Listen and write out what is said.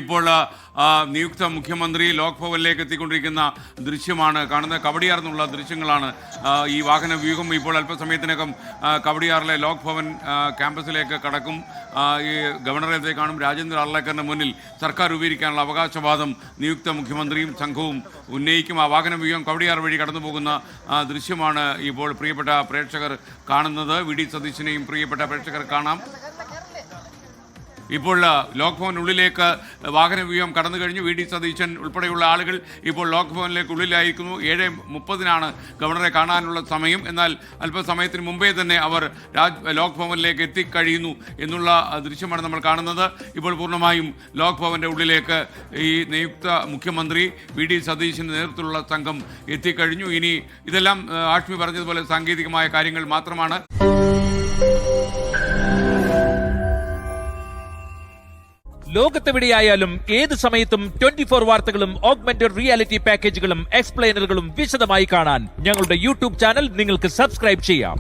ഇപ്പോൾ നിയുക്ത മുഖ്യമന്ത്രി ലോക് ഭവനിലേക്ക് എത്തിക്കൊണ്ടിരിക്കുന്ന ദൃശ്യമാണ് കാണുന്നത്. കവടിയാറിനുള്ള ദൃശ്യങ്ങളാണ്. ഈ വാഹന വ്യൂഹം ഇപ്പോൾ അല്പസമയത്തിനകം കവടിയാറിലെ ലോക് ഭവൻ ക്യാമ്പസിലേക്ക് കടക്കും. ഈ ഗവർണറെ കാണും. രാജേന്ദ്ര അർലേക്കറിന് മുന്നിൽ സർക്കാർ രൂപീകരിക്കാനുള്ള അവകാശവാദം നിയുക്ത മുഖ്യമന്ത്രിയും സംഘവും ഉന്നയിക്കും. ആ വാഹന വ്യൂഹം കവടിയാർ വഴി കടന്നു പോകുന്ന ദൃശ്യമാണ് ഇപ്പോൾ പ്രിയപ്പെട്ട പ്രേക്ഷകർ കാണുന്നത്. വി ഡി സതീശനെയും പ്രിയപ്പെട്ട പ്രേക്ഷകർ കാണാം. ഇപ്പോൾ ലോക് ഭവനുള്ളിലേക്ക് വാഹന വ്യൂഹം കടന്നു കഴിഞ്ഞു. വി ഡി സതീശൻ ഉൾപ്പെടെയുള്ള ആളുകൾ ഇപ്പോൾ ലോക് ഭവനിലേക്ക് ഉള്ളിലായിരിക്കുന്നു. 7:30 ഗവർണറെ കാണാനുള്ള സമയം. എന്നാൽ അല്പസമയത്തിന് മുമ്പേ തന്നെ അവർ ലോക് ഭവനിലേക്ക് എത്തിക്കഴിയുന്നു എന്നുള്ള ദൃശ്യമാണ് നമ്മൾ കാണുന്നത്. ഇപ്പോൾ പൂർണ്ണമായും ലോക് ഭവന്റെ ഉള്ളിലേക്ക് ഈ നിയുക്ത മുഖ്യമന്ത്രി വി ഡി സതീശൻ്റെ നേതൃത്വത്തിലുള്ള സംഘം എത്തിക്കഴിഞ്ഞു. ഇനി ഇതെല്ലാം ആഷ്മി പറഞ്ഞതുപോലെ സാങ്കേതികമായ കാര്യങ്ങൾ മാത്രമാണ്. ലോകത്തെവിടെയായാലും ഏത് സമയത്തും 24 വാർത്തകളും ഓഗ്മെന്റഡ് റിയാലിറ്റി പാക്കേജുകളും എക്സ്പ്ലെയിനറുകളും വിശദമായി കാണാൻ ഞങ്ങളുടെ യൂട്യൂബ് ചാനൽ നിങ്ങൾക്ക് സബ്സ്ക്രൈബ് ചെയ്യാം.